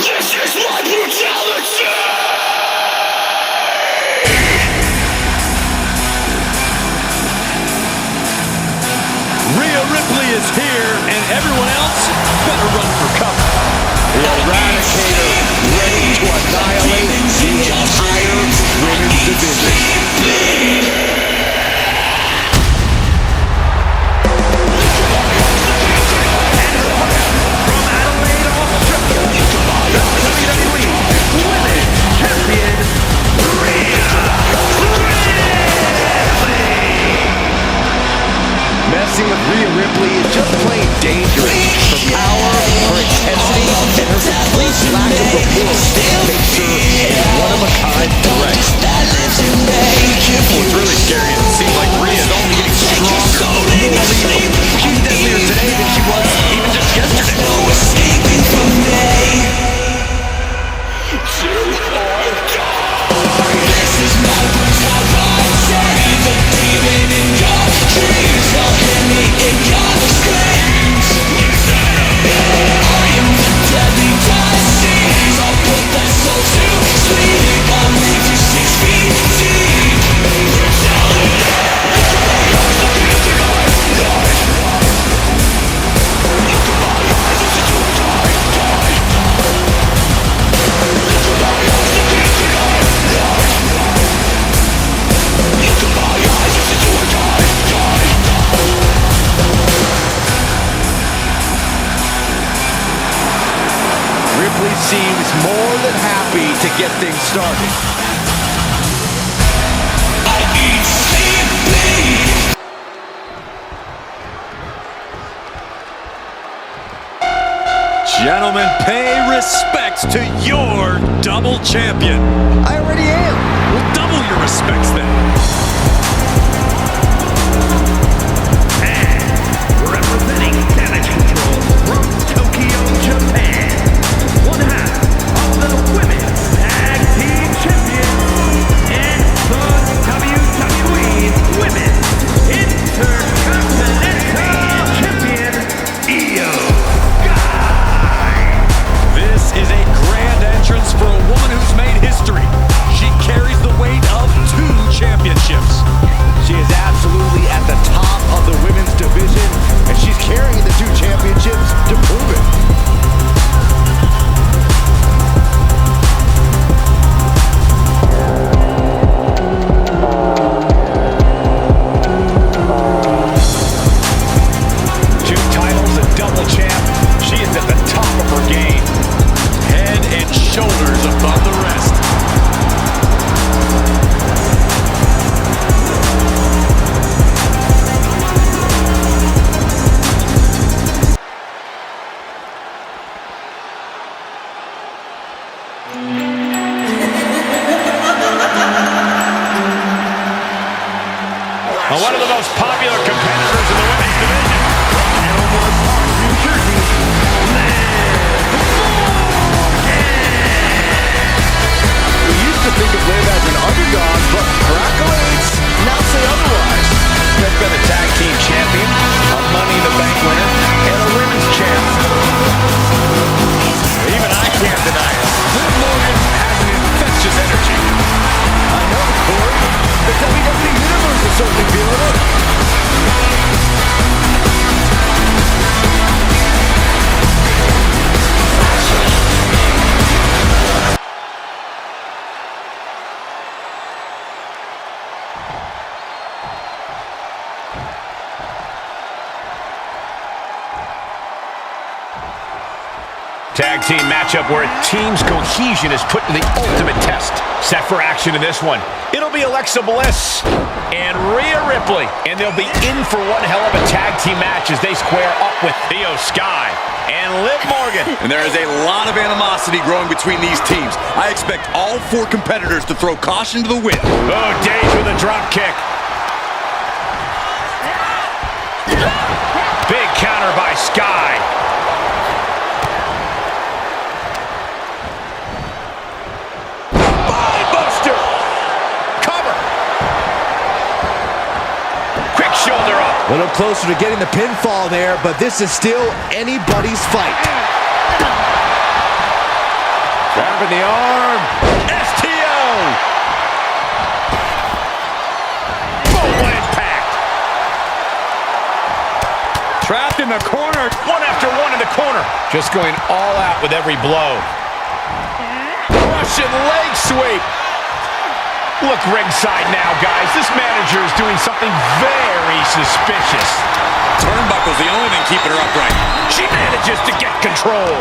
This is my brutality! Rhea Ripley is here, and everyone else better run for cover. The Eradicator ready to annihilate the entire women's division. Messing with Rhea Ripley is just plain dangerous. Her power, her intensity, and her complete lack of rapport makes her a one-of-a-kind threat. What's really scary is it seems like Rhea is only getting stronger, more lethal. She's deadlier today than she was even just yesterday. No escaping from me. This is my brutality. The demon in your dreams, locking me in your screams. I am the deadly disease. I'll put that soul to sleep. I'll leave you 6 feet deep. Ripley seems more than happy to get things started. I eat, sleep, bleed. Gentlemen, pay respects to your double champion. I already am. Well, double your respects then. Representing Damage Control from Tokyo, Japan, one half of the Women's Tag Team Champions and the WWE Women's Intercontinental Champion, Io Sky. This is a grand entrance for a woman who's made history. She carries the weight of 2 championships. She is absolutely at the top of the women's division, and she's carrying the 2 championships to prove it. Two titles, a double champ. She is at the top of her game. Head and shoulders above the rest. One of the most popular competitors in the women's division. Elmwood Park, New Jersey, We used to think of Liv as an underdog, but her accolades now say otherwise. Has been a tag team champion, a Money in the Bank winner, and a women's champ. Even I can't deny it. Liv Morgan has an infectious energy. I know, Corey. The WWE Universe is certainly feeling it. Tag team matchup where a team's cohesion is put to the ultimate test. Set for action in this one. It'll be Alexa Bliss and Rhea Ripley. And they'll be in for one hell of a tag team match as they square up with Io Sky and Liv Morgan. And there is a lot of animosity growing between these teams. I expect all 4 competitors to throw caution to the wind. Oh, Dage with a drop kick. Big counter by Sky. Buster. Cover. Quick shoulder up. A little closer to getting the pinfall there, but this is still anybody's fight. Grabbing the arm. STO! Oh, what impact! Trapped in the corner. One after one in the corner. Just going all out with every blow. Russian leg sweep. Look ringside now, guys. This manager is doing something very suspicious. Turnbuckle's the only thing keeping her upright. She manages to get control.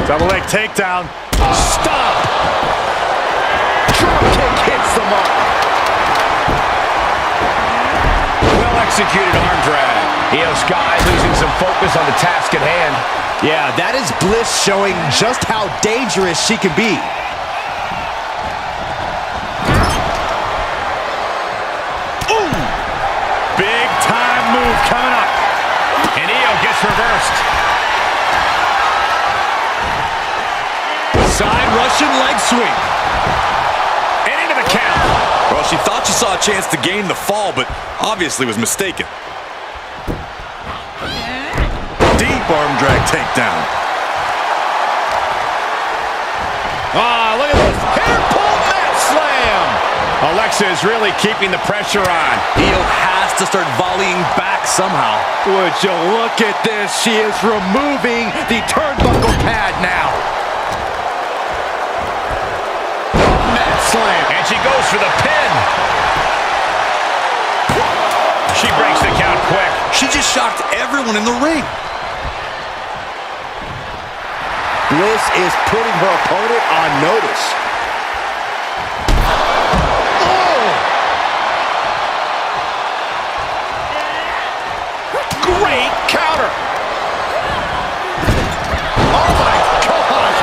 Double leg takedown. Stop! Drop kick hits the mark. Well executed arm drag. Io Sky losing some focus on the task at hand. Yeah, that is Bliss showing just how dangerous she can be. Ooh! Big time move coming up. And Io gets reversed. Side Russian leg sweep. And into the count. Well, she thought she saw a chance to gain the fall, but obviously was mistaken. Deep arm drag takedown. Ah, look at this. Hair pull mat slam. Alexa is really keeping the pressure on. Io has to start volleying back somehow. Would you look at this? She is removing the turnbuckle pad now. Mat slam. And she goes for the pin. She breaks the count quick. She just shocked everyone in the ring. Bliss is putting her opponent on notice. Great counter. Oh my God!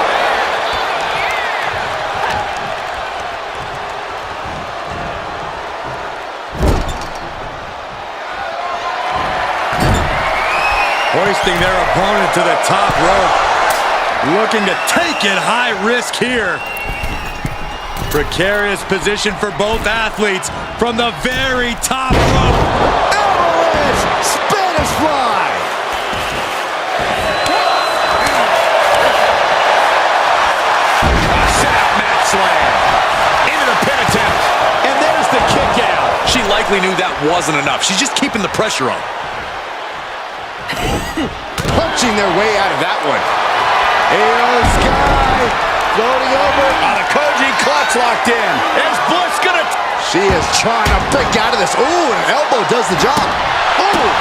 Hoisting their opponent to the top rope. Looking to take it high risk here. Precarious position for both athletes from the very top rope. Avalanche Spanish fly. Set up mat slam. Into the pin attempt. And there's the kick out. She likely knew that wasn't enough. She's just keeping the pressure on. Punching their way out of that one. Io Sky floating over. The Koji clutch locked in. Is Bliss gonna... She is trying to break out of this. Ooh, and an elbow does the job. Ooh.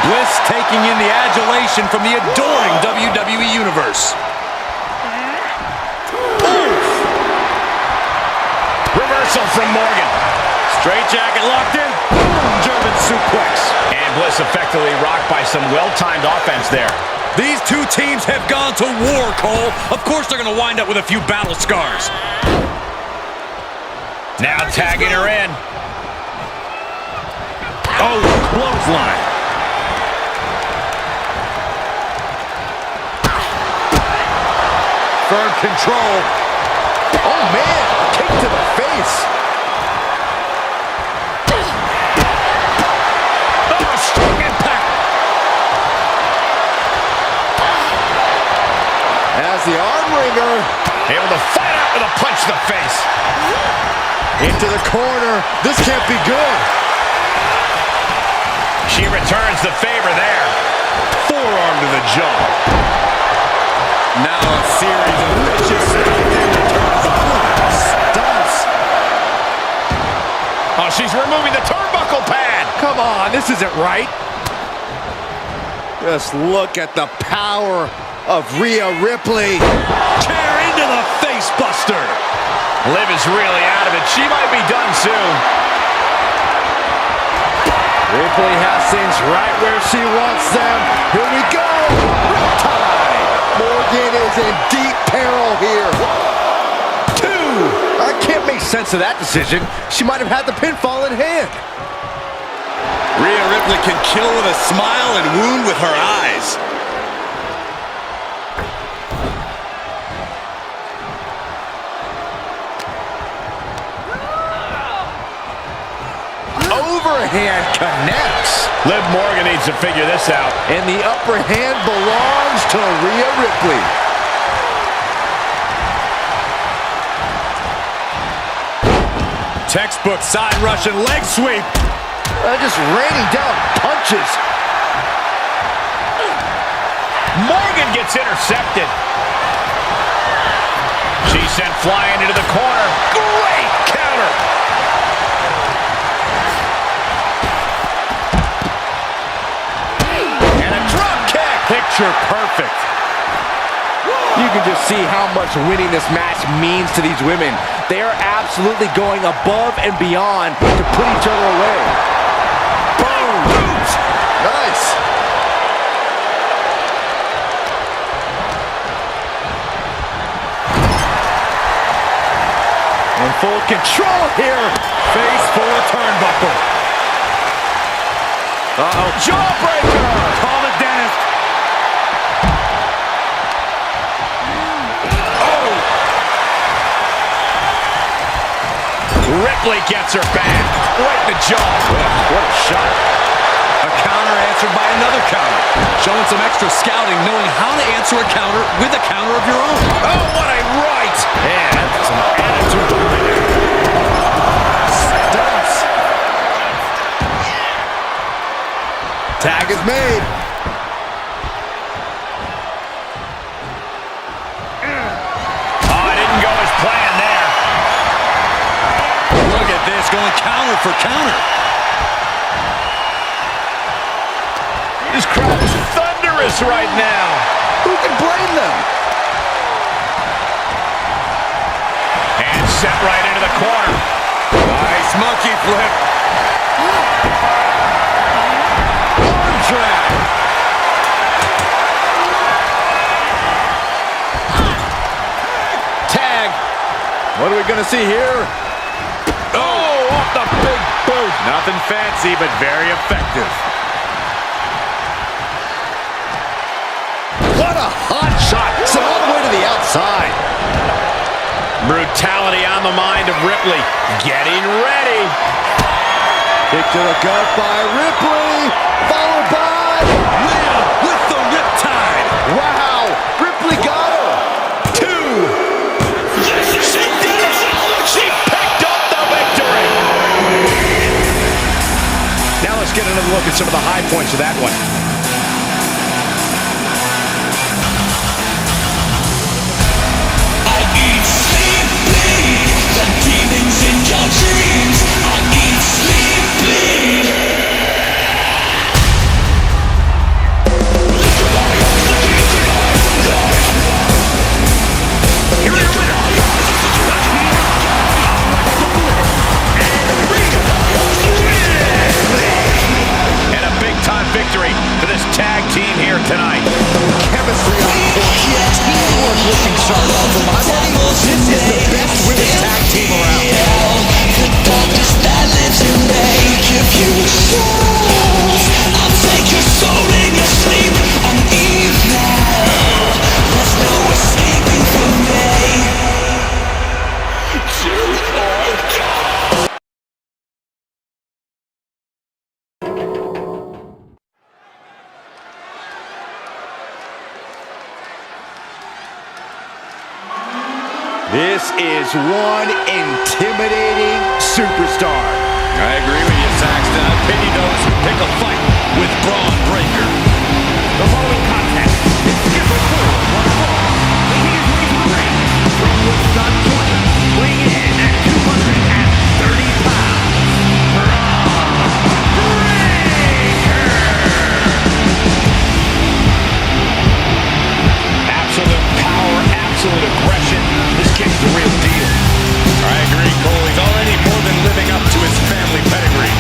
Bliss taking in the adulation from the adoring WWE Universe. Reversal from Morgan. Straight jacket locked in. German suplex. And Bliss effectively rocked by some well-timed offense there. These two teams have gone to war, Cole. Of course they're going to wind up with a few battle scars. Now tagging her in. Oh, clothesline. Firm control. Oh, man. Kick to the face. Oh, strong impact. As the arm wringer. Able to fight out with a punch to the face. Into the corner. This can't be good. She returns the favor there. Forearm to the jaw. Now a series of vicious Stunts. Oh, she's removing the turnbuckle pad. Come on, this isn't right. Just look at the power of Rhea Ripley. Tear into the face buster. Liv is really out of it. She might be done soon. Ripley has things right where she wants them. Here we go. Riptide. Morgan is in deep peril here. 2. I can't make sense of that decision. She might have had the pinfall in hand. Rhea Ripley can kill with a smile and wound with her eyes. connects. Liv Morgan needs to figure this out. And the upper hand belongs to Rhea Ripley. Textbook side Russian leg sweep. Just raining down punches. Morgan gets intercepted. She's sent flying into the corner. Great counter. And a drop kick. Picture perfect. You can just see how much winning this match means to these women. They are absolutely going above and beyond to put each other away. Boom! Nice. In full control here. Face for a turnbuckle. Uh-oh. Jawbreaker! Call it, Dennis. Ripley gets her back. Right in the jaw. What a shot. A counter answered by another counter. Showing some extra scouting, knowing how to answer a counter with a counter of your own. Oh, what a right. Man, that's some attitude behind it. Stunts. Tag is made. Oh, it didn't go as planned there. Look at this, going counter for counter. This crowd is thunderous right now. Who can blame them? And set right into the corner. Nice monkey flip. Arm drag. Tag. What are we going to see here? Oh, off the big boot. Nothing fancy, but very effective. What a hot shot. Sent all the way to the outside. Brutality on the mind of Ripley. Getting ready. Kick to the gut by Ripley. Followed by Rhea with the riptide. wow. Ripley got her. 2. She did it. She picked up the victory. Now let's get another look at some of the high points of that one. Demons in your dreams. I eat, sleep, bleed. Here are your winners. And a big-time victory for this tag team here tonight. Chemistry on point. Teamwork looking sharp. For my money, this is the best women's tag team around. The darkness that lives in me. Give you souls. I'll take your soul in your sleep. I'm evil. There's no escaping from me. This is one intimidating superstar. I agree with you, Saxton. I pity those who pick a fight with Braun Breaker. The following contest is scheduled for one fall. He is weighing the ring from Woodstock, Georgia, weighing in at 230 pounds. Braun Breaker. Absolute power, absolute aggression. This kid's the real deal. I agree, Cole. He's already more than living up to his family pedigree.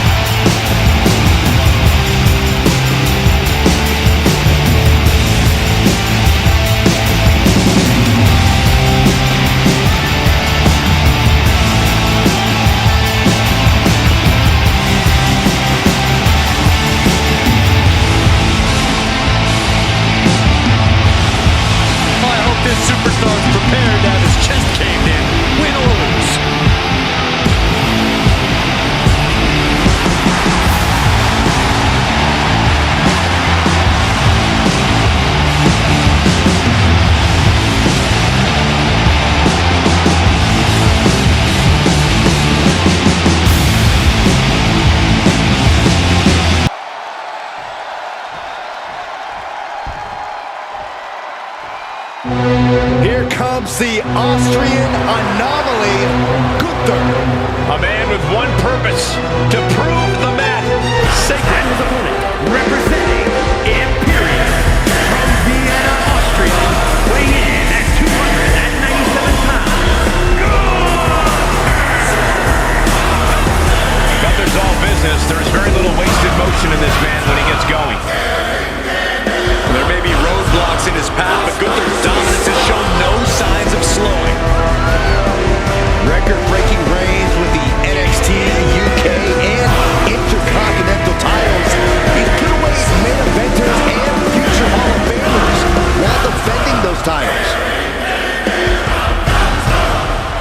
Here comes the Austrian anomaly, Gunther. A man with one purpose, to prove the mat sacred. And his opponent, representing Imperium from Vienna, Austria, weighing in at 297 pounds. Gunther's all business. There is very little wasted motion in this man when he gets going. There may be roadblocks in his path, but Gunther's dominance has shown no signs of slowing. Record-breaking reigns with the NXT, UK, and Intercontinental titles. He's put away main eventers and future Hall of Famers while defending those titles.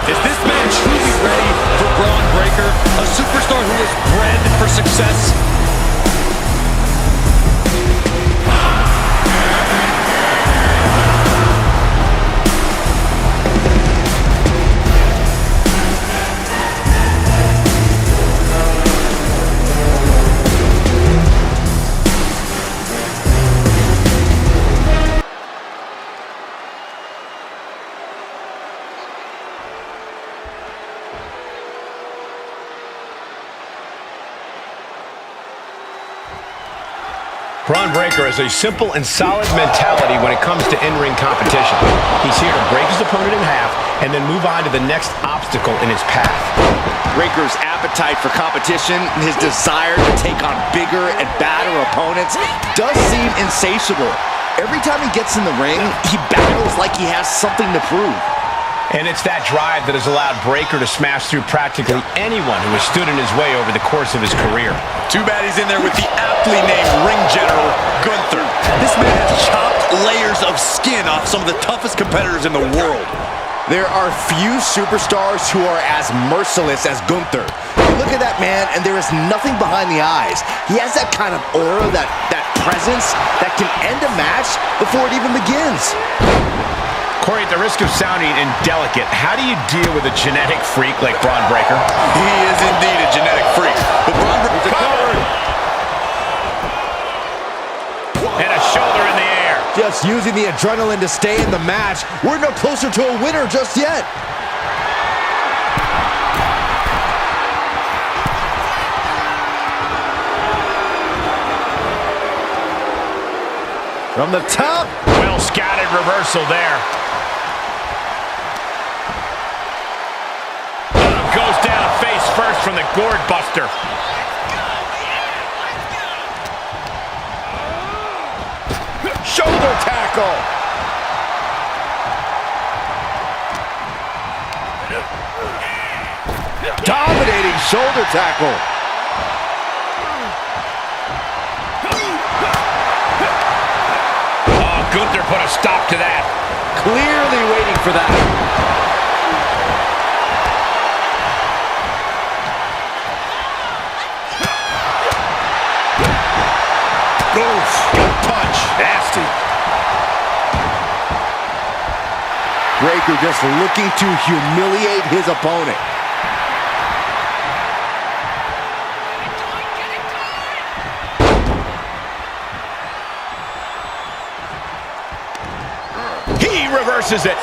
Is this man truly ready for Braun Breaker, a superstar who was bred for success? Braun Breaker has a simple and solid mentality when it comes to in-ring competition. He's here to break his opponent in half and then move on to the next obstacle in his path. Breaker's appetite for competition, his desire to take on bigger and badder opponents does seem insatiable. Every time he gets in the ring, he battles like he has something to prove. And it's that drive that has allowed Breaker to smash through practically anyone who has stood in his way over the course of his career. Too bad he's in there with the aptly named ring general, Gunther. This man has chopped layers of skin off some of the toughest competitors in the world. There are few superstars who are as merciless as Gunther. You look at that man and there is nothing behind the eyes. He has that kind of aura, that presence that can end a match before it even begins. Corey, at the risk of sounding indelicate, how do you deal with a genetic freak like Braun Breaker? He is indeed a genetic freak. But Braun Breaker covered. And a shoulder in the air. Just using the adrenaline to stay in the match. We're no closer to a winner just yet. From the top. Well scouted reversal there. Goes down face first from the gourd buster. Shoulder tackle. Dominating shoulder tackle. Oh, Gunther put a stop to that. Clearly waiting for that. Oof, good punch. Nasty. Breaker just looking to humiliate his opponent. He reverses it.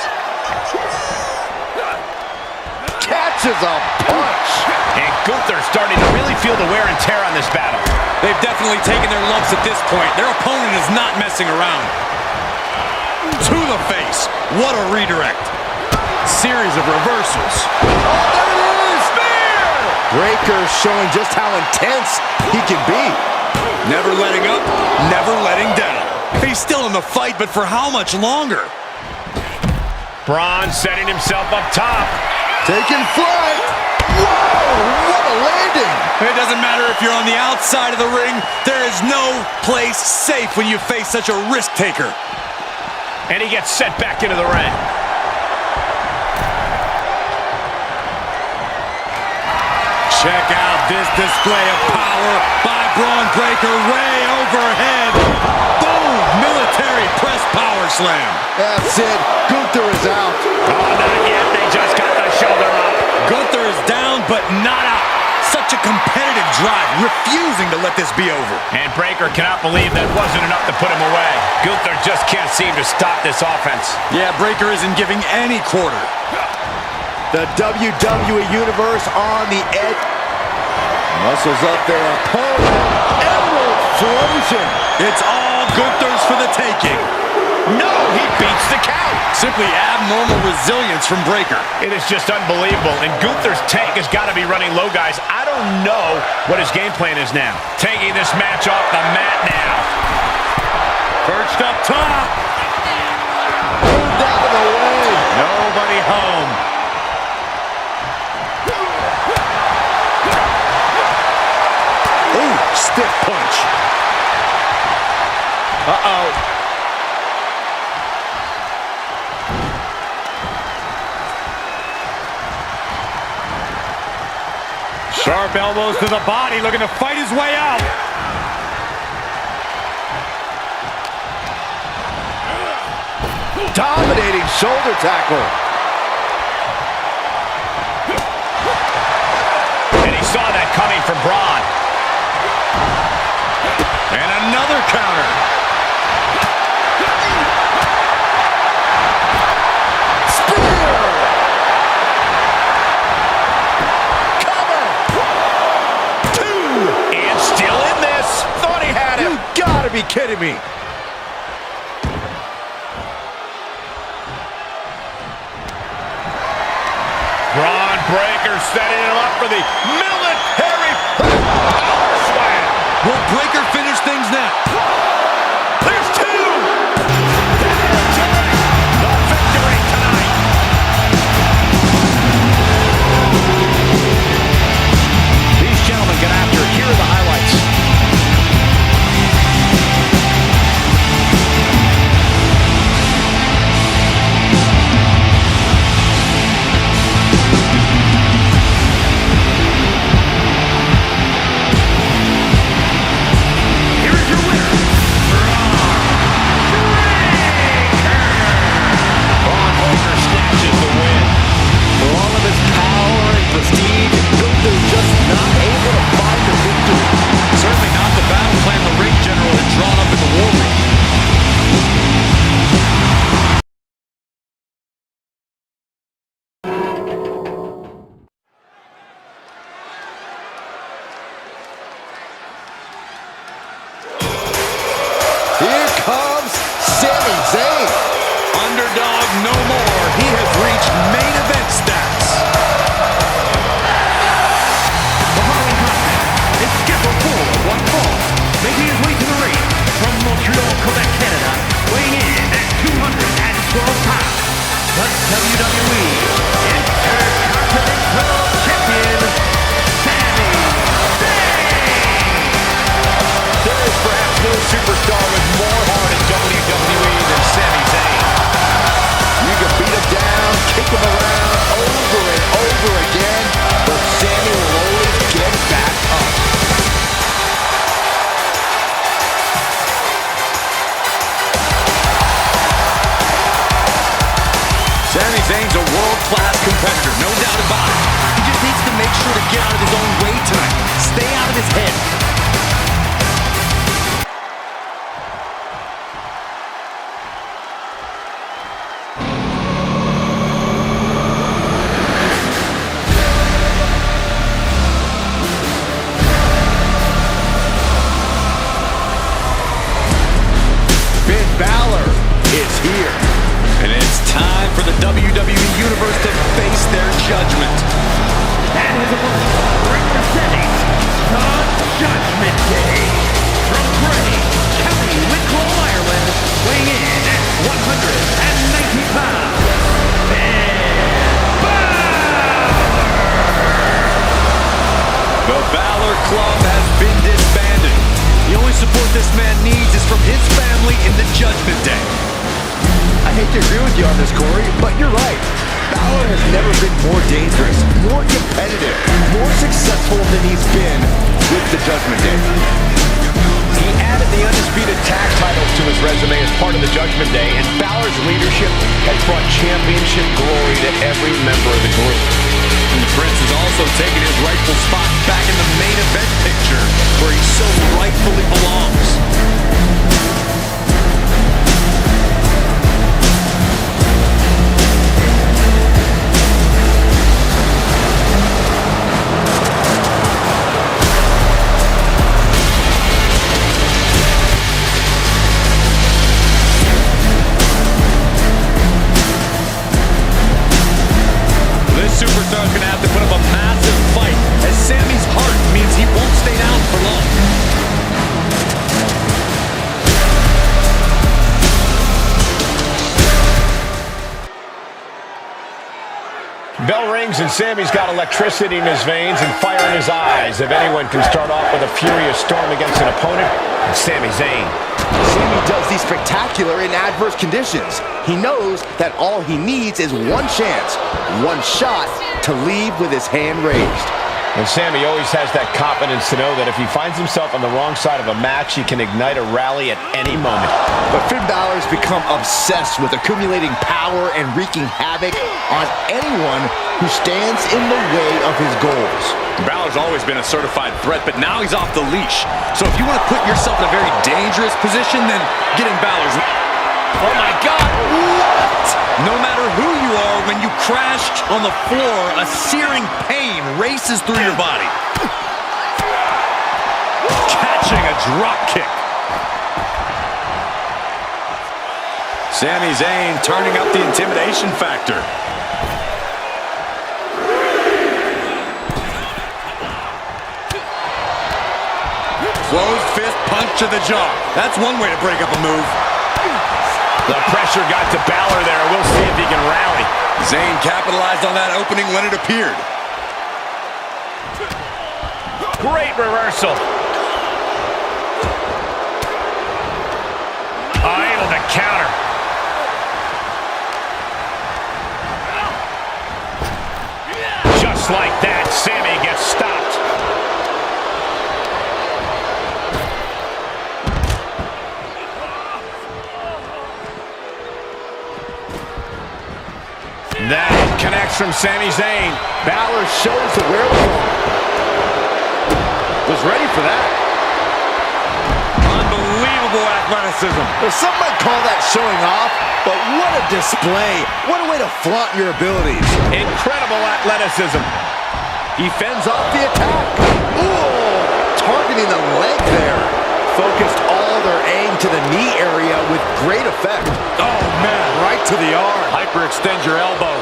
Catches a punch. And Gunther starting to really feel the wear and tear on this battle. They've definitely taken their lumps at this point. Their opponent is not messing around. To the face. What a redirect. Series of reversals. Oh, there it is! Spear! Breaker showing just how intense he can be. Never letting up, never letting down. He's still in the fight, but for how much longer? Braun setting himself up top. Taking flight. Whoa, what a landing. It doesn't matter if you're on the outside of the ring. There is no place safe when you face such a risk taker. And he gets set back into the ring. Check out this display of power by Braun Breaker way overhead. Boom! Military press power slam. That's it. Gunther is out. Oh, not yet. They just got the shoulder up. Gunther is down, but not out. Such a competitive drive, refusing to let this be over. And Breakker cannot believe that wasn't enough to put him away. Gunther just can't seem to stop this offense. Yeah, Breakker isn't giving any quarter. The WWE Universe on the edge. Muscles up their opponent. Emerald Frozen. It's all Gunther's for the taking. No, he beats the count. Simply abnormal resilience from Breakker. It is just unbelievable, and Gunther's tank has got to be running low, guys. I don't know what his game plan is now. Taking this match off the mat now. Perched up top. Moved out of the way. Nobody home. Ooh, stiff punch. Uh-oh. Sharp elbows to the body, looking to fight his way out. Dominating shoulder tackle. And he saw that coming from Braun. And another counter. Be kidding me. Braun Breakker setting him up for the military power slam. Will Breakker finish things now? There's two. The victory tonight. These gentlemen get after it. Here are the highlights. Here comes Sami Zayn. Underdog no more. He has reached main event stats. The following contest is scheduled for one fall. Making his way to the ring from Montreal, Quebec, Canada, weighing in at 212 pounds, the WWE Intercontinental Champion, Sami Zayn. There is perhaps no superstar with more heart in WWE than Sami Zayn. You can beat him down, kick him around over and over again, but Sami will always get back up. Sami Zayn's a world-class competitor, no doubt about it. He just needs to make sure to get out of his own way tonight. Stay out of his head. Finn Balor is here. And it's time for the WWE Universe to face their judgment. And his opponent, representing the Judgment Day, from Bray, County Wicklow, Ireland, weighing in at 190 pounds, Finn Balor. The Balor Club has been disbanded. The only support this man needs is from his family in the Judgment Day. I hate to agree with you on this, Corey, but you're right. Balor has never been more dangerous, more competitive, more successful than he's been with the Judgment Day. He added the undisputed tag title to his resume as part of the Judgment Day, and Balor's leadership has brought championship glory to every member of the group. And Prince has also taken his rightful spot back in the main event picture, where he so rightfully belongs. Superstar's gonna have to put up a massive fight, as Sammy's heart means he won't stay down for long. Bell rings and Sammy's got electricity in his veins and fire in his eyes. If anyone can start off with a furious storm against an opponent, it's Sami Zayn. Sami does these spectacular in adverse conditions. He knows that all he needs is one chance, one shot to leave with his hand raised. And Sami always has that confidence to know that if he finds himself on the wrong side of a match, he can ignite a rally at any moment. But Finn Balor's become obsessed with accumulating power and wreaking havoc on anyone who stands in the way of his goals. Balor's always been a certified threat, but now he's off the leash. So if you want to put yourself in a very dangerous position, then get in Balor's. Oh my God, what? No matter who you are, when you crash on the floor, a searing pain races through your body. Catching a drop kick. Sami Zayn turning up the intimidation factor. Closed fist punch to the jaw. That's one way to break up a move. The pressure got to Balor there. We'll see if he can rally. Zayn capitalized on that opening when it appeared. Great reversal. Able to counter. Just like that, Sami gets stopped. That connects from Sami Zayn. Balor shows the wherewithal. Was ready for that. Unbelievable athleticism. Well, some might call that showing off, but what a display. What a way to flaunt your abilities. Incredible athleticism. He fends off the attack. Ooh, targeting the leg there. Focused all their aim to the knee area with great effect. Oh, man. Right to the arm. Hyperextend your elbow.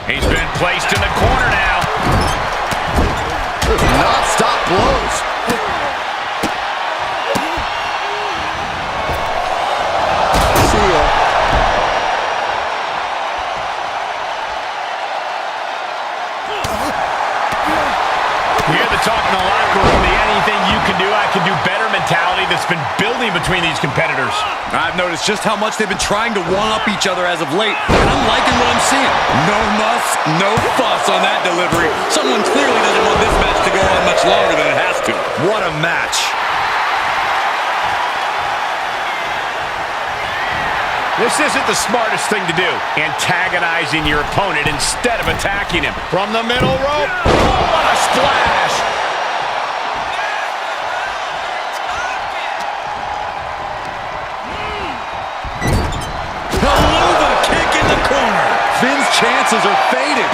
He's been placed in the corner now. Non-stop blows. See ya. You hear the talk in the locker room, the anything you can do, I can do better mentality that's been building between these competitors. I've noticed just how much they've been trying to one-up each other as of late, and I'm liking what I'm seeing. No muss, no fuss on that delivery. Someone clearly doesn't want this match to go on much longer than it has to. What a match. This isn't the smartest thing to do, antagonizing your opponent instead of attacking him. From the middle rope, oh, what a splash! Helluva kick in the corner. Finn's chances are fading.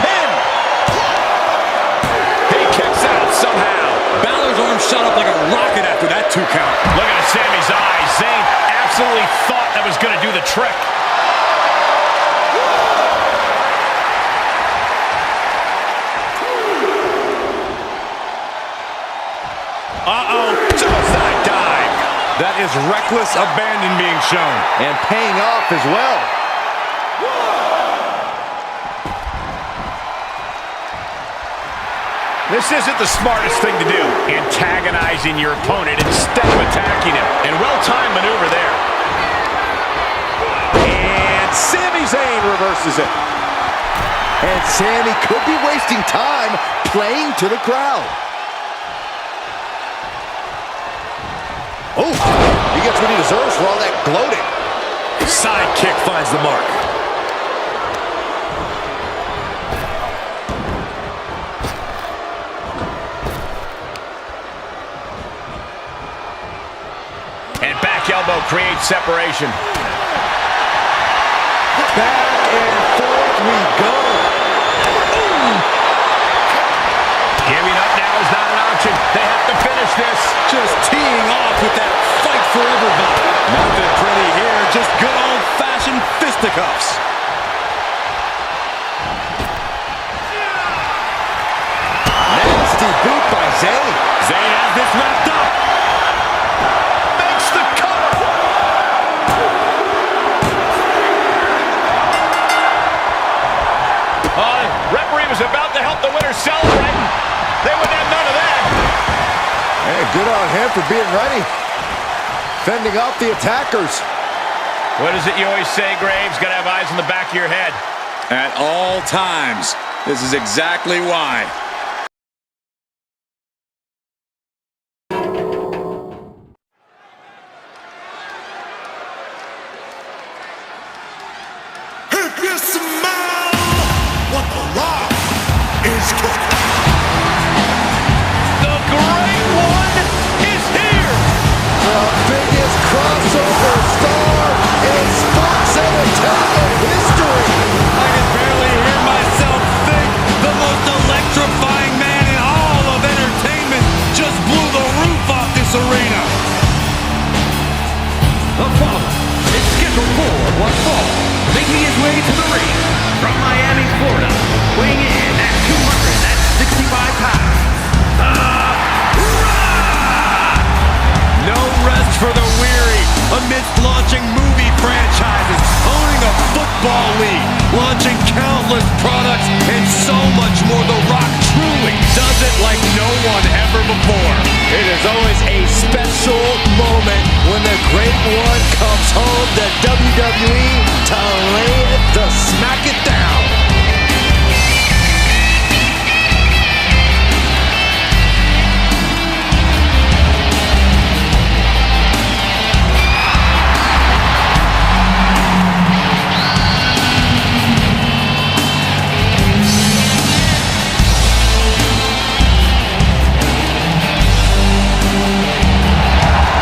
Pin. He kicks out somehow. Balor's arm shot up like a rocket after that 2 count. Look at Sami's eyes. Zayn absolutely thought that was going to do the trick. Uh-oh, suicide dive. That is reckless abandon being shown. And paying off as well. This isn't the smartest thing to do, antagonizing your opponent instead of attacking him. And well-timed maneuver there. And Sami Zayn reverses it. And Sami could be wasting time playing to the crowd. Oh, he gets what he deserves for all that gloating. Side kick finds the mark. And back elbow creates separation. Back and forth we go. Giving up now is not an option. They have to finish this. Just teeing off with that fight forever vibe. Nothing pretty here, just good old-fashioned fisticuffs. Nasty boot by Zayn. Zayn has this wrapped up. Makes the cover. Referee was about to help the winner celebrate. They wouldn't have none of that. Hey, good on him for being ready. Fending off the attackers. What is it you always say, Graves? Got to have eyes in the back of your head. At all times. This is exactly why. If you smell what the Rock is cooking. The Great One is here. The biggest crossover star in sports entertainment history. I can barely hear myself think. The most electrifying man in all of entertainment just blew the roof off this arena. The following is scheduled for one fall, making his way to the ring from Miami, Florida, weighing in at 265 pounds. No rest for the weary amidst launching movie franchises, owning a football league, launching countless products, and so much more. The Rock truly does it like no one ever before. It is always a special moment when the Great One comes home to WWE to lay it, to smack it down.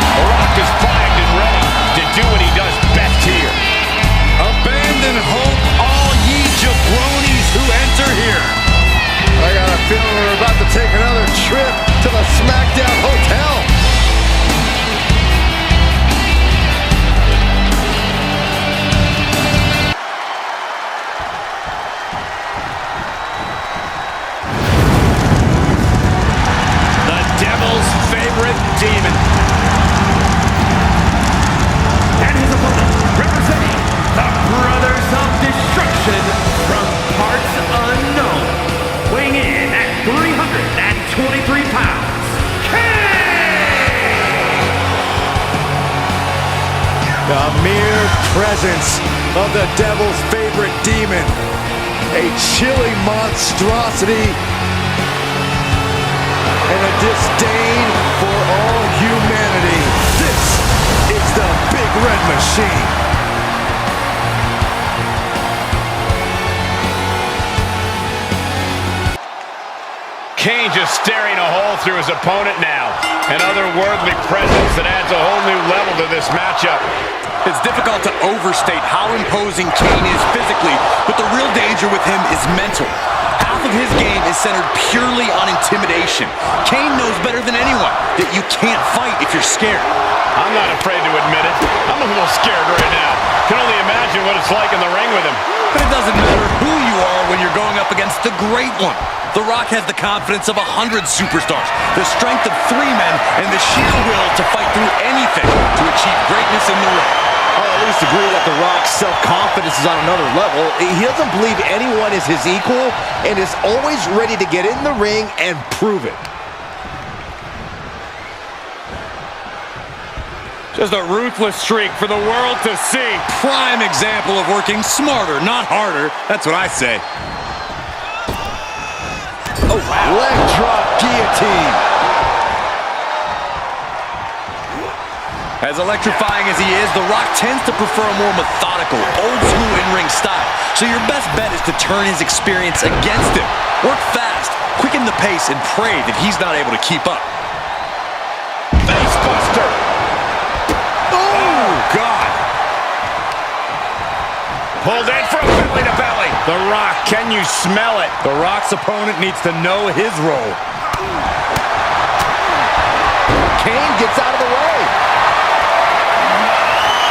The Rock is primed and ready to do what he does best here. Abandon hope, all ye jabronis who enter here. I got a feeling we're about to take another trip to the SmackDown Hotel. The Devil's favorite demon. And his opponent, representing the Brothers of Destruction from parts unknown, weighing in at 323 pounds, The mere presence of the Devil's favorite demon. A chilling monstrosity and a disdain for all humanity. This is the Big Red Machine. Kane just staring a hole through his opponent now. An otherworldly presence that adds a whole new level to this matchup. It's difficult to overstate how imposing Kane is physically, but the real danger with him is mental. Half of his game is centered purely on intimidation. Kane knows better than anyone that you can't fight if you're scared. I'm not afraid to admit it. I'm a little scared right now. Can only imagine what it's like in the ring with him. But it doesn't matter who you are when you're going up against the Great One. The Rock has the confidence of 100 superstars, the strength of 3 men, and the sheer will to fight through anything to achieve greatness in the ring. I'll at least agree that The Rock's self-confidence is on another level. He doesn't believe anyone is his equal and is always ready to get in the ring and prove it. Just a ruthless streak for the world to see. Prime example of working smarter, not harder. That's what I say. Oh, wow. Leg drop guillotine. As electrifying as he is, The Rock tends to prefer a more methodical, old-school in-ring style. So your best bet is to turn his experience against him. Work fast, quicken the pace, and pray that he's not able to keep up. Facebuster. Oh, God. Pulled in from belly to belly. The Rock, can you smell it? The Rock's opponent needs to know his role. Kane gets out of the way.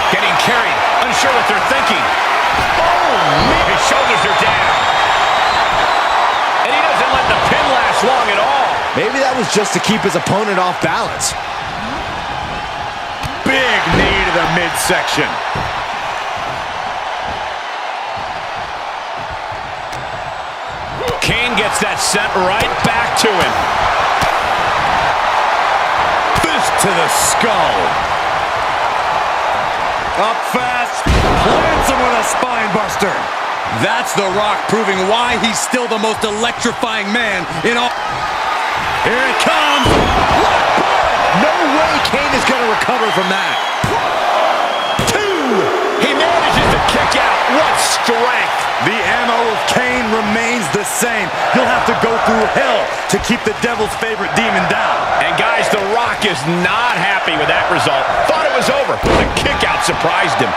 Getting carried, unsure what they're thinking. Oh, man. His shoulders are down. And he doesn't let the pin last long at all. Maybe that was just to keep his opponent off balance. Big knee to the midsection. Kane gets that sent right back to him. Fist to the skull. Up fast, plants him with a spine buster. That's The Rock proving why he's still the most electrifying man in all. Here it comes. No way Kane is going to recover from that. 2. He manages to kick out. What strength. The ammo of Kane remains the same. He'll have to go through hell to keep the devil's favorite demon down. And guys, The Rock is not happy with that result. Thought it was over. The kick out surprised him.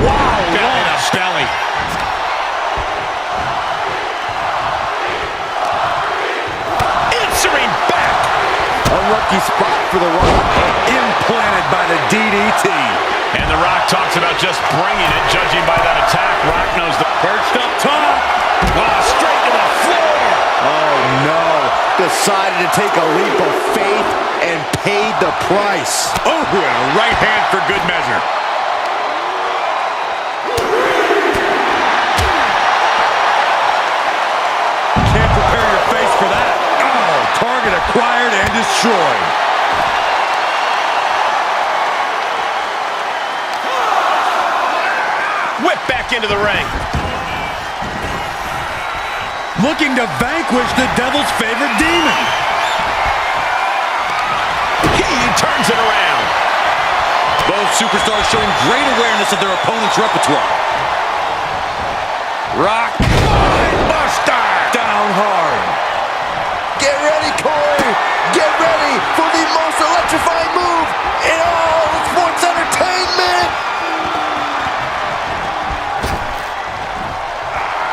Wow, belly to belly. Answering back. Unlucky spot for The Rock. Implanted by the DDT. And The Rock talks about just bringing it, judging by that attack. Rock knows the Perched up top. straight to the floor. Oh, no. Decided to take a leap of faith and paid the price. Oh, and a right hand for good measure. Can't prepare your face for that. Oh, target acquired and destroyed. Whip back into the ring. Looking to vanquish the devil's favorite demon. He turns it around. Both superstars showing great awareness of their opponent's repertoire. Rock. Buster. Down hard. Get ready, Corey. Get ready for the most electrifying move in all of sports entertainment.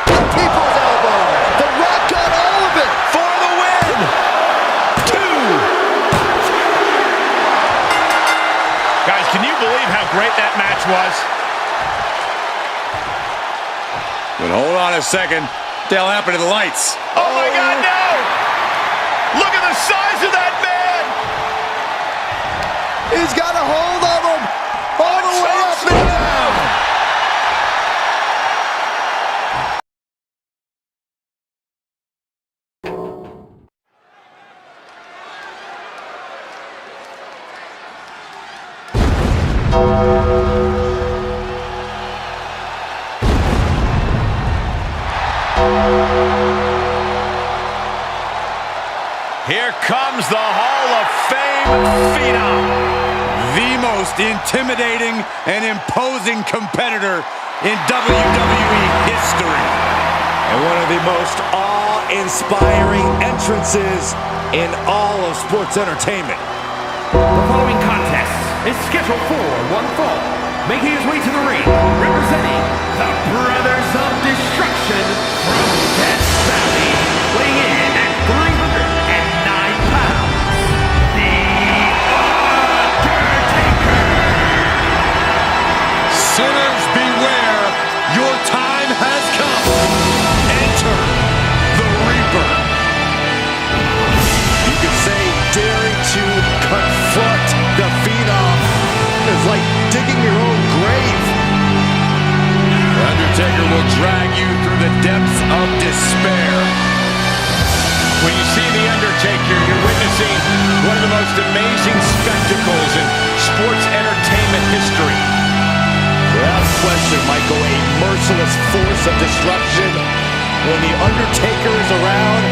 The people's elbow. The Rock got all of it for the win. 2. Guys, can you believe how great that match was? But hold on a second. What the hell happened to the lights? Oh my God, no! Look at the size of that man! He's got a hold of him all the way up and down. Here comes the Hall of Fame Phenom. The most intimidating and imposing competitor in WWE history. And one of the most awe-inspiring entrances in all of sports entertainment. The following contest is scheduled for one fall. Making his way to the ring, representing the Brothers of Destruction from Death Valley, weighing in at 309 pounds, The Undertaker. Sinners beware, your time has come. Enter the Reaper. You could say daring to confront the Phenom is like digging your own grave. The Undertaker will drag you through the depths of despair. When you see The Undertaker, you're witnessing one of the most amazing spectacles in sports entertainment history. question, Michael, a merciless force of destruction. When The Undertaker is around,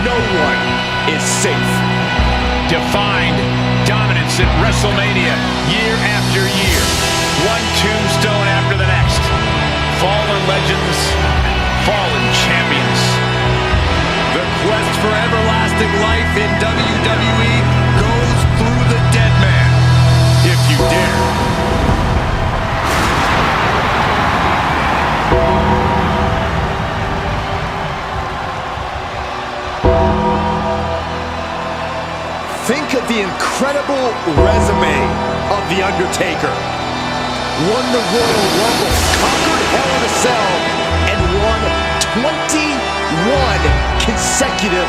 no one is safe. Defined dominance at WrestleMania year after year. One tombstone after the next. Fallen legends, fallen champions. The quest for everlasting life in WWE goes through the dead man, if you dare. Think of the incredible resume of The Undertaker. Won the Royal Rumble, conquered Hell in a Cell, and won 21 consecutive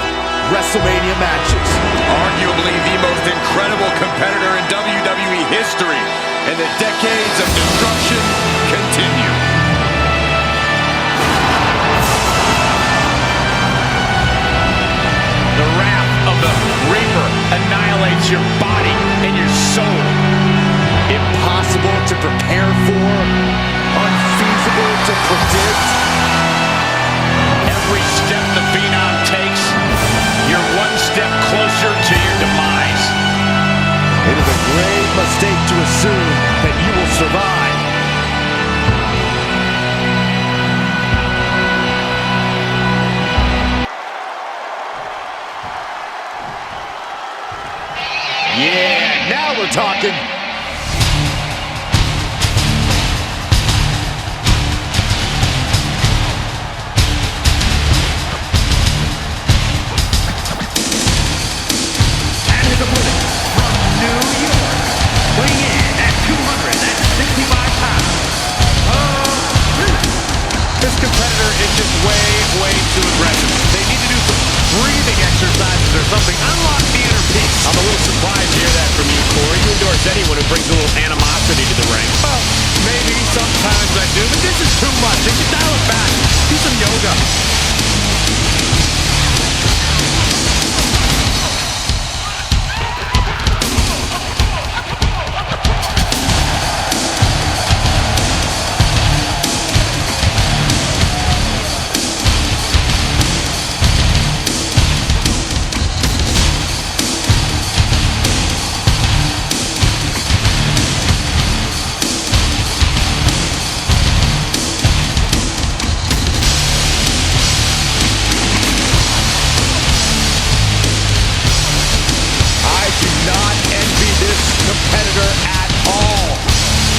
WrestleMania matches. Arguably the most incredible competitor in WWE history, and the decades of destruction continue. The wrath of the Reaper annihilates your body and your soul. Impossible to prepare for, unfeasible to predict. Every step the Phenom takes, you're one step closer to your demise. It is a grave mistake to assume that you will survive. Yeah, now we're talking. And his opponent from New York, weighing in at 265 pounds. This competitor is just way too aggressive. They need to do some breathing exercises or something. Unlock the inner peace. I'm a little surprised to hear that from you, Corey. You endorse anyone who brings a little animosity to the ring. Well, maybe sometimes I do, but this is too much. They should dial it back. Do some yoga. Competitor at all.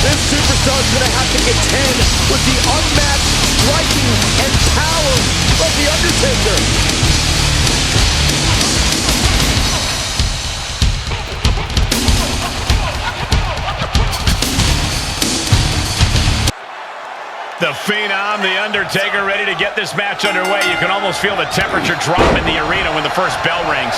This superstar's gonna have to contend with the unmatched striking and power of The Undertaker. The Phenom, The Undertaker, ready to get this match underway. You can almost feel the temperature drop in the arena when the first bell rings.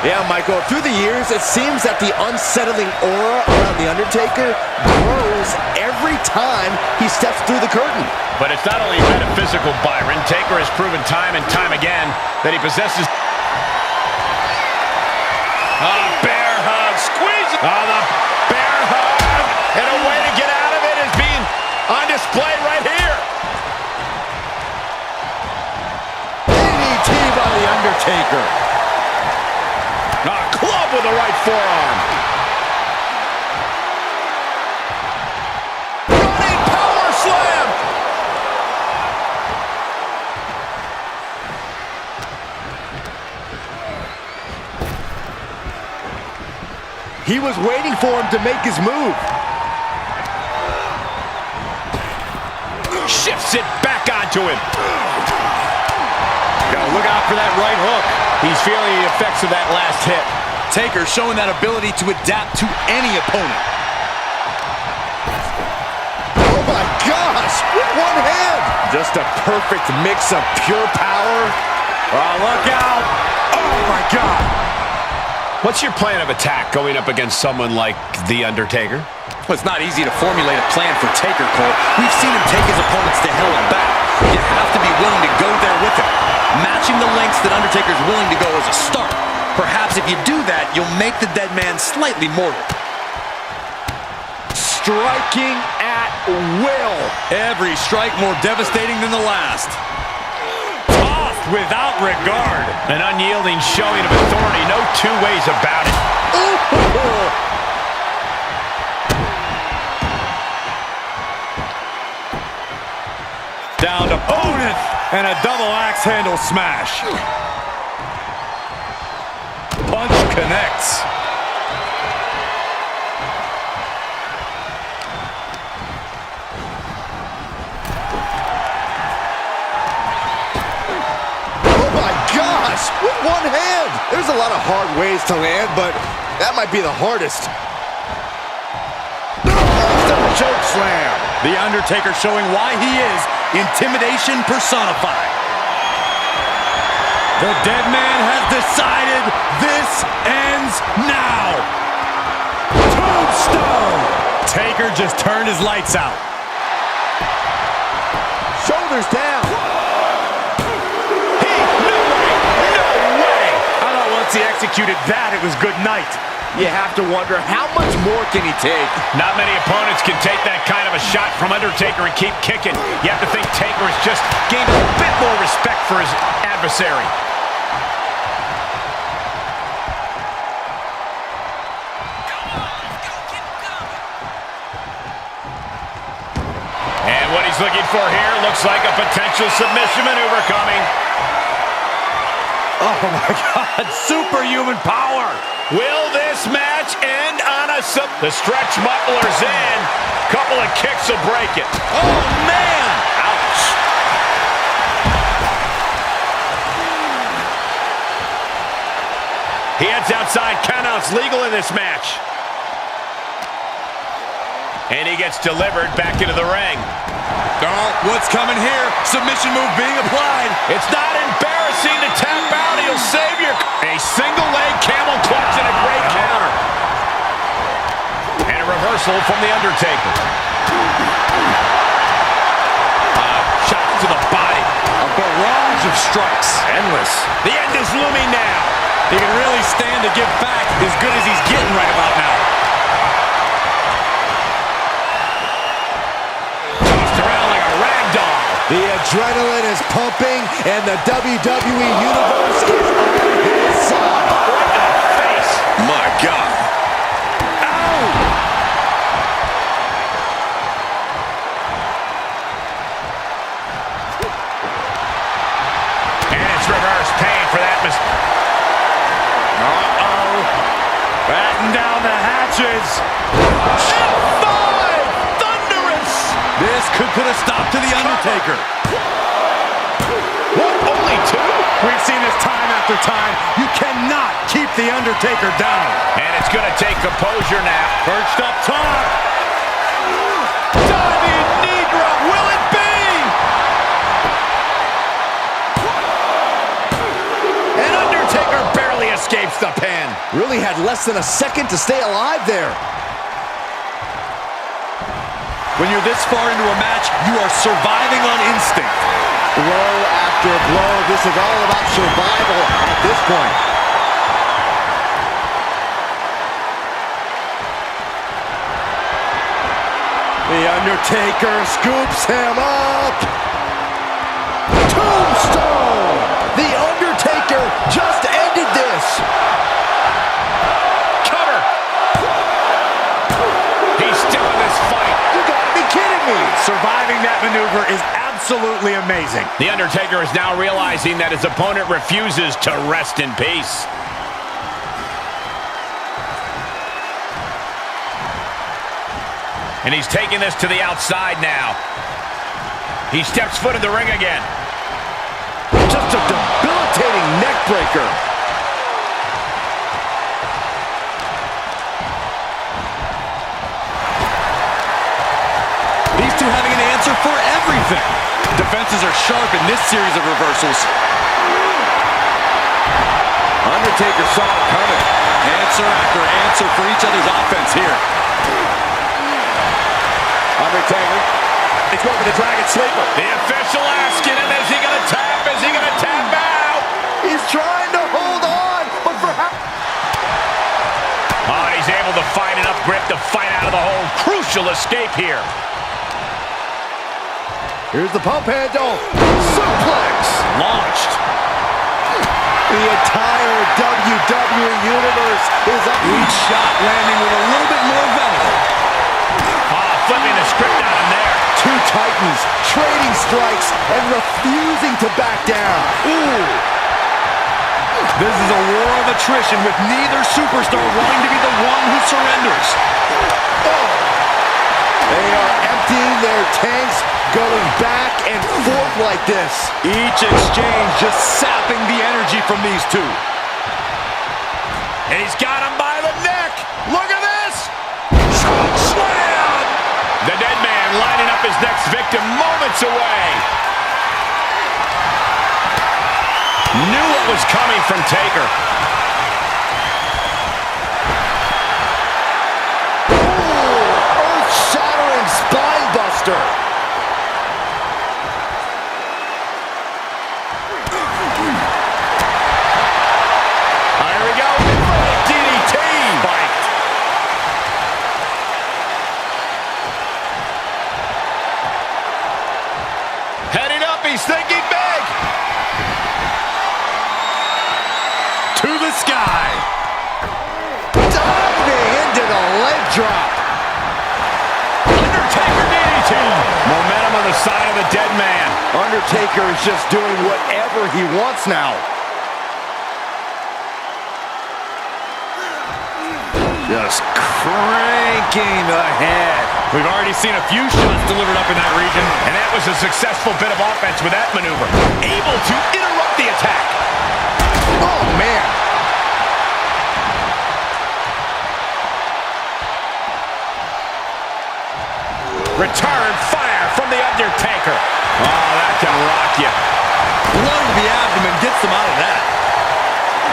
Yeah, Michael, through the years, it seems that the unsettling aura around The Undertaker grows every time he steps through the curtain. But it's not only metaphysical, Byron. Taker has proven time and time again that he possesses... bear hug, squeeze it! The bear hug! And a way to get out of it is being on display right here. DDT by The Undertaker. A club with the right forearm. Running power slam. He was waiting for him to make his move. Shifts it back onto him. Gotta look out for that right hook. He's feeling the effects of that last hit. Taker showing that ability to adapt to any opponent. Oh my gosh, with one hand. Just a perfect mix of pure power. Oh, look out. Oh my God. What's your plan of attack going up against someone like The Undertaker? Well, it's not easy to formulate a plan for Taker, Cole. We've seen him take his opponents to hell and back. You have to be willing to go there with him. Matching the lengths that Undertaker's willing to go is a start. Perhaps if you do that, you'll make the dead man slightly mortal. striking at will. Every strike more devastating than the last. Tossed without regard. An unyielding showing of authority. No two ways about it. Ooh. Down to opponent. And a double axe handle smash. Punch connects. Oh my gosh, with one hand. There's a lot of hard ways to land, but that might be the hardest. Choke slam. The Undertaker showing why he is intimidation personified. The dead man has decided this ends now. Tombstone. Taker just turned his lights out. Shoulders down. No way. I thought once he executed that, it was good night. You have to wonder, how much more can he take? Not many opponents can take that kind of a shot from Undertaker and keep kicking. You have to think Taker has just gained a bit more respect for his adversary. And what he's looking for here looks like a potential submission maneuver coming. Oh my God, superhuman power. Will this match end on a The stretch muffler's in. Couple of kicks will break it. Oh man! Ouch. He heads outside. Countouts legal in this match. And he gets delivered back into the ring. Oh, what's coming here? Submission move being applied. It's not embarrassing to tap out. He'll save your... A single leg camel clutch and a great counter. And a reversal from The Undertaker. Shots to the body. A barrage of strikes. Endless. The end is looming now. He can really stand to give back as good as he's getting right about now. Tossed around like a rag doll. The adrenaline is pumping, and the WWE Universe is on his side. Right in the face. My God. And it's reverse pain for that mistake. Uh-oh. Batten down the hatches. F5! Thunderous! This could put a stop to The Undertaker. What? Only two? We've seen this time after time. You cannot keep The Undertaker down. And it's going to take composure now. Perched up top. Diving knee drop. Will it be? And Undertaker barely escapes the pin. Really had less than a second to stay alive there. When you're this far into a match, you are surviving on instinct. Blow after blow. This is all about survival at this point. The Undertaker scoops him up. Tombstone! The Undertaker just ended this. Cover. He's still in this fight. You gotta be kidding me. Surviving that maneuver is absolutely amazing. The Undertaker is now realizing that his opponent refuses to rest in peace. And he's taking this to the outside now. He steps foot in the ring again. Just a debilitating neck breaker. These two having an answer for everything. Defenses are sharp in this series of reversals. Undertaker saw it coming. Answer after answer for each other's offense here. Undertaker, it's going for the Dragon Sleeper. The official asking him, is he going to tap? Is he going to tap out? He's trying to hold on, but for how? Oh, he's able to find enough grip to fight out of the hole. Crucial crucial escape here. Here's the pump handle. Suplex. Launched. The entire WWE Universe is up. Each shot landing with a little bit more venom. Flipping the script on him there. Two titans trading strikes and refusing to back down. Ooh. This is a war of attrition with neither superstar wanting to be the one who surrenders. Oh. They are emptying their tanks, going back and forth like this. Each exchange just sapping the energy from these two. And he's got him by the neck. Look at this. Choke slam. The dead man lining up his next victim moments away. Knew what was coming from Taker. Earth-shattering spine buster. Here we go. DDT. Spiked. Heading up. He's thinking big. To the sky. Diving into the leg drop. Undertaker DDT. Momentum on the side of the dead man. Undertaker is just doing whatever he wants now. Just cranking ahead. We've already seen a few shots delivered up in that region. And that was a successful bit of offense with that maneuver. Able to interrupt the attack. Oh, man. Return fire from the Undertaker. Oh, that can rock you. Blow to the abdomen gets them out of that.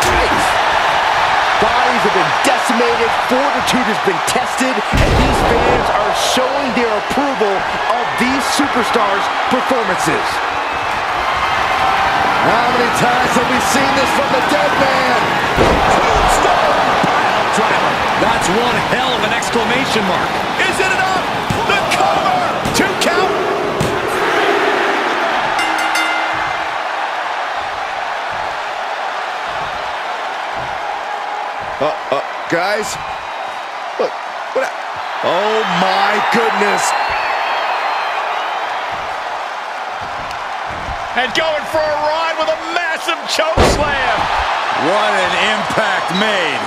Nice. Bodies have been decimated, fortitude has been tested, and these fans are showing their approval of these superstars' performances. How many times have we seen this from the dead man? Tombstone pile driver. That's one hell of an exclamation mark. Is it enough? The cover. 2 count. Guys, look, oh my goodness. And going for a ride with a massive choke slam. What an impact made.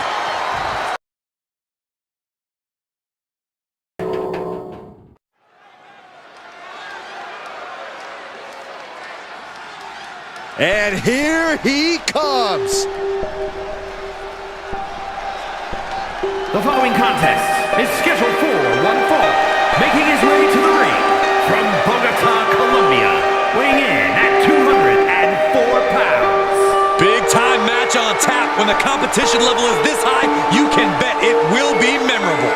And here he comes. The following contest is scheduled for one fall, making his way to the ring from Bogota, Colombia, weighing in at 204 pounds. Big time match on tap. When the competition level is this high, you can bet it will be memorable.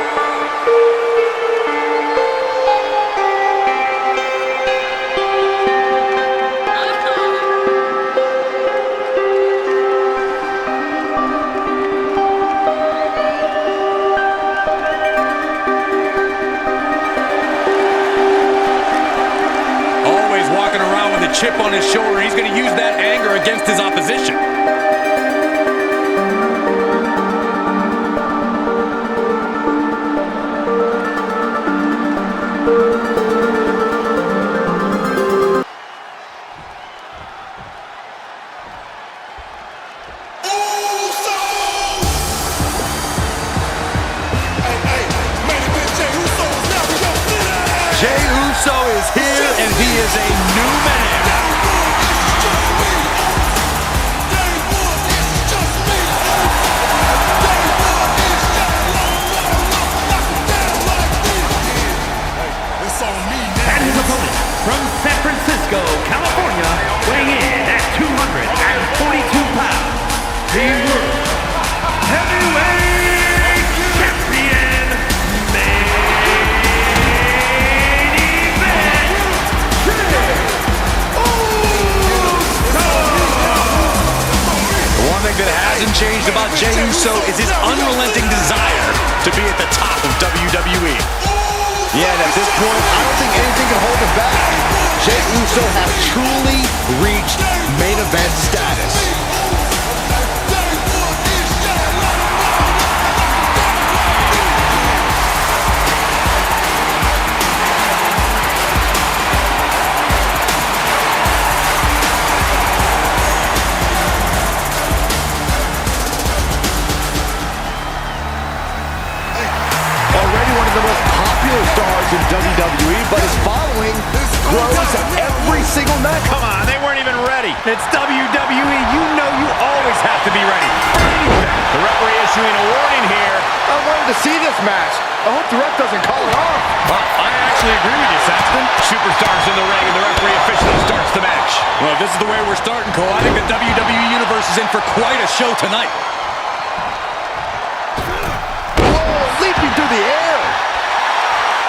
Chip on his shoulder. He's going to use that anger against his opposition. Jey Uso is here, and he is a new man. And his opponent from San Francisco, California, weighing in at 242 pounds, the World Heavyweight Champion, main event, Jey Uso! The one thing that hasn't changed about Jey Uso is his unrelenting desire to be at the top of WWE. Yeah, and at this point, I don't think anything can hold him back. Jey Uso has truly reached main event status. Already one of the most popular stars in WWE, but his following grows every single night. Come on, they weren't even ready. It's WWE. You know you always have to be ready. The referee issuing a warning here. I wanted to see this match. I hope the ref doesn't call it off. Well, I actually agree with you, Saxton. Superstars in the ring, and the referee officially starts the match. Well, if this is the way we're starting, Cole, I think the WWE Universe is in for quite a show tonight. Whoa, leaping through the air.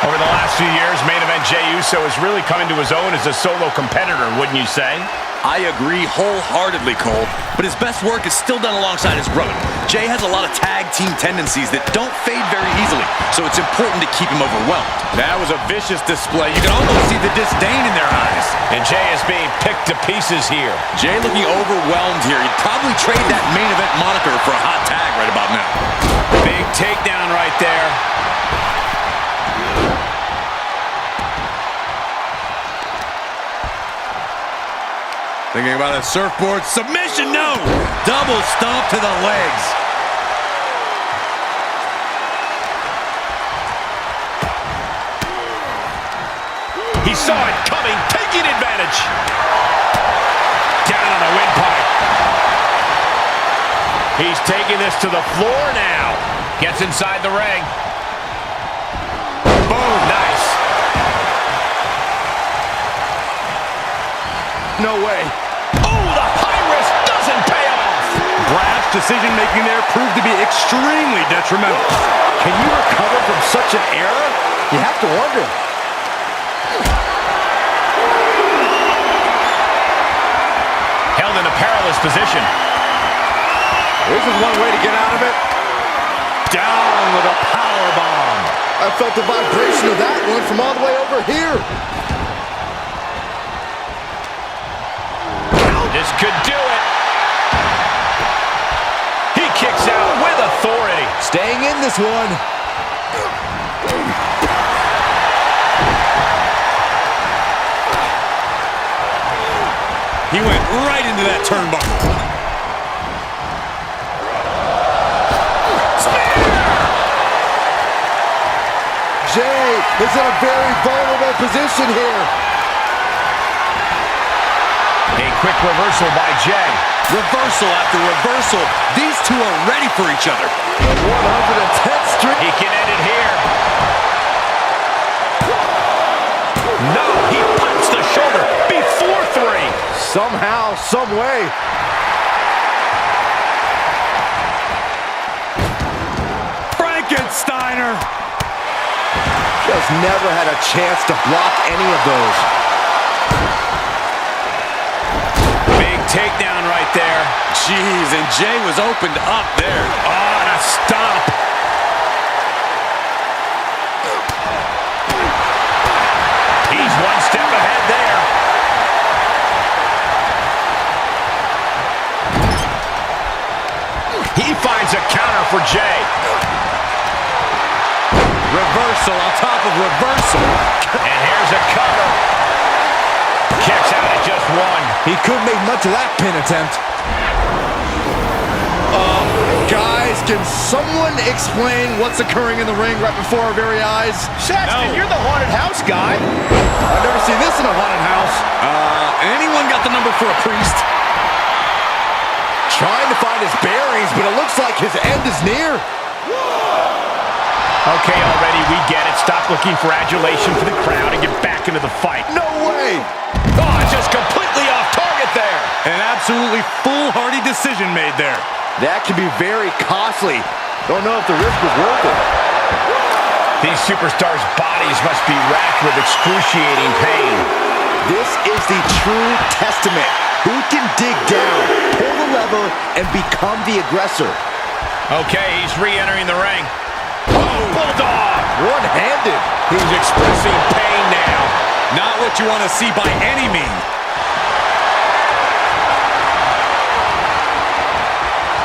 Over the last few years, main event Jey Uso has really come into his own as a solo competitor, wouldn't you say? I agree wholeheartedly, Cole, but his best work is still done alongside his brother. Jey has a lot of tag team tendencies that don't fade very easily, so it's important to keep him overwhelmed. That was a vicious display. You can almost see the disdain in their eyes. And Jey is being picked to pieces here. Jey looking overwhelmed here. He'd probably trade that main event moniker for a hot tag right about now. Big takedown right there. Thinking about a surfboard submission, no! Double stomp to the legs. He saw it coming, taking advantage. Down on the windpipe. He's taking this to the floor now. Gets inside the ring. Boom, nice. No way. Oh, the high risk doesn't pay off. Brash decision-making there proved to be extremely detrimental. Can you recover from such an error? You have to wonder. Held in a perilous position. This is one way to get out of it. Down with a power bomb. I felt the vibration of that one from all the way over here. This could do it. He kicks out with authority. Staying in this one. He went right into that turnbuckle. Jey is in a very vulnerable position here. A quick reversal by Jey. Reversal after reversal. These two are ready for each other. 110th streak. He can end it here. No, he punts the shoulder before 3. Somehow, some way. Frankensteiner. Just never had a chance to block any of those. Big takedown right there. Jeez, and Jey was opened up there. Oh, and a stomp. He's one step ahead there. He finds a counter for Jey. Reversal on top of reversal. And here's a cover. Kicks out at just 1. He couldn't make much of that pin attempt. Guys, can someone explain what's occurring in the ring right before our very eyes? Saxton, you're the haunted house guy. I've never seen this in a haunted house. Anyone got the number for a priest? Trying to find his bearings, but it looks like his end is near. Okay, already, we get it. Stop looking for adulation for the crowd and get back into the fight. No way. Oh, just completely off target there. An absolutely foolhardy decision made there. That can be very costly. Don't know if the risk was worth it. These superstars' bodies must be racked with excruciating pain. This is the true testament. Who can dig down, pull the lever, and become the aggressor? Okay, he's re-entering the ring. Bulldog. One-handed. He's expressing pain now. Not what you want to see by any means.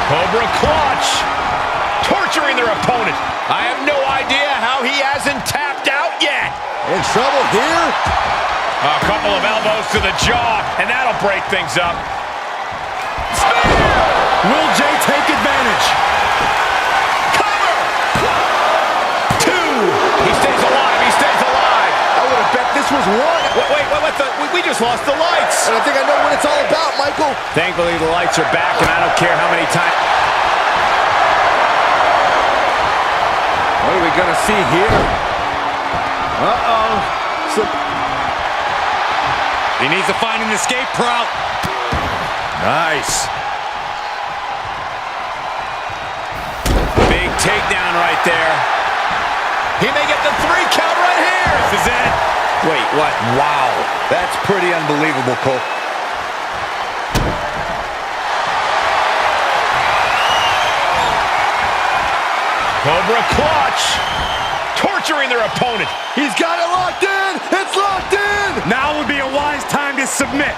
Cobra clutch. Torturing their opponent. I have no idea how he hasn't tapped out yet. In trouble here. A couple of elbows to the jaw, and that'll break things up. Will Jay take advantage? Cover! 2. He stays alive. He stays alive. I would have bet this was 1. Wait, we just lost the lights. And I think I know what it's all about, Michael. Thankfully, the lights are back, and I don't care how many times. What are we going to see here? Uh-oh. He needs to find an escape route. Nice. Big takedown right there. He may get the 3 count right here. This is it. Wait, what? Wow. That's pretty unbelievable, Cole. Cobra clutch. Torturing their opponent. He's got it locked in. It's locked in. Now would be a wise time to submit.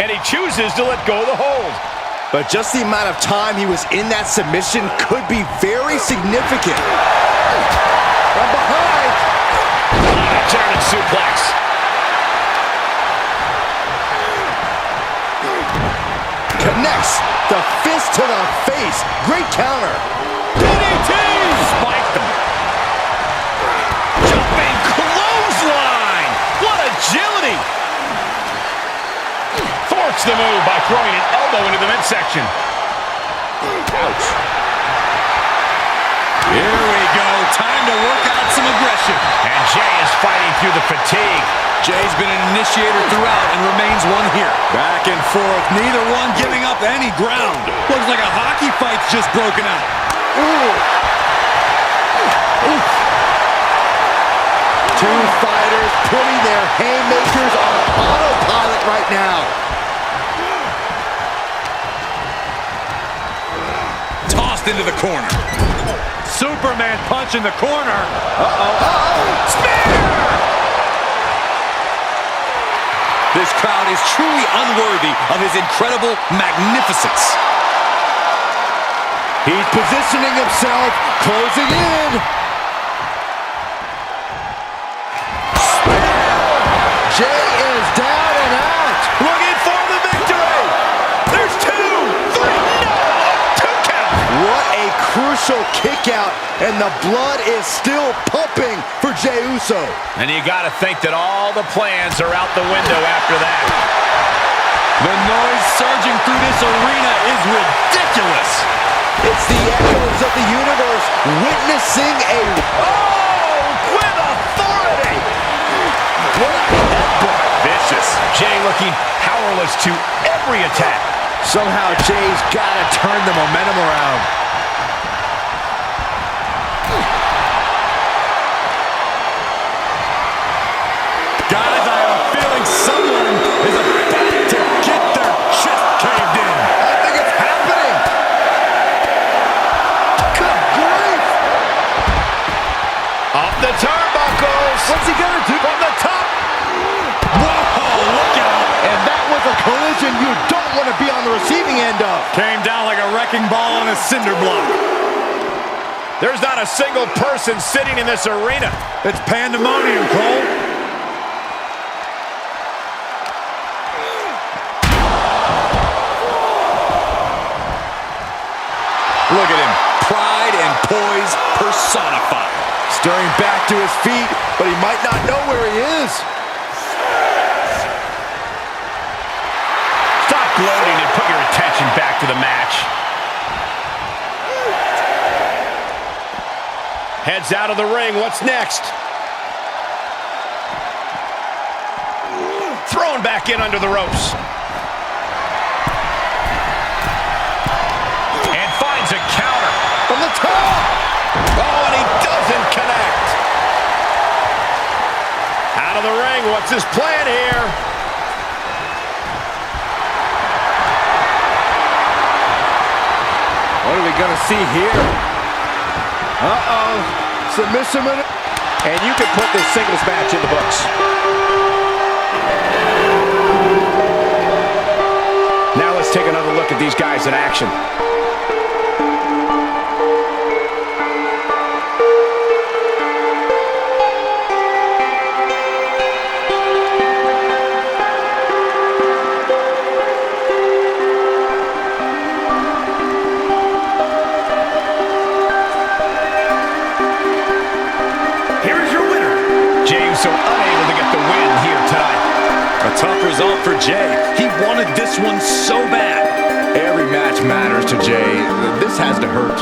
And he chooses to let go of the hold. But just the amount of time he was in that submission could be very significant. From behind. German suplex. Connects the fist to the face. Great counter. DDT! Spiked them. Jumping clothesline. What agility. Thwarts the move by throwing an elbow into the midsection. Ouch. Here we go. Time to work out some aggression. And Jay is fighting through the fatigue. Jay's been an initiator throughout and remains one here. Back and forth, neither one giving up any ground. Looks like a hockey fight's just broken out. Two fighters putting their haymakers on autopilot right now. Tossed into the corner. Superman punch in the corner. Spear! This crowd is truly unworthy of his incredible magnificence. He's positioning himself, closing in. Jay is down and out. Looking for the victory. There's 2, 3, no, 2 count. What a crucial kick out, and the blood is still pumping for Jey Uso. And you got to think that all the plans are out the window after that. The noise surging through this arena is ridiculous. It's the echoes of the universe witnessing a... Oh, with authority. What a headbutt. Vicious. Jay looking powerless to every attack. Somehow Jay's got to turn the momentum around. Guys, I have a feeling someone is about to get their chest caved in. I think it's happening. Good grief. Up the turnbuckles. What's he gonna do? From the top. Whoa, look out. And that was a collision you don't want to be on the receiving end of. Came down like a wrecking ball on a cinder block. There's not a single person sitting in this arena. It's pandemonium, Cole. Look at him. Pride and poise personified. Stirring back to his feet, but he might not know where he is. Stop gloating and put your attention back to the match. Heads out of the ring. What's next? Thrown back in under the ropes. And finds a counter. From the top. Oh, and he doesn't connect. Out of the ring. What's his plan here? What are we going to see here? Submission. And you can put this singles match in the books. Now let's take another look at these guys in action. Here is your winner. James unable to get the win here tonight. A tough result for Jay. He wanted this one so bad. Every match matters to Jay. This has to hurt.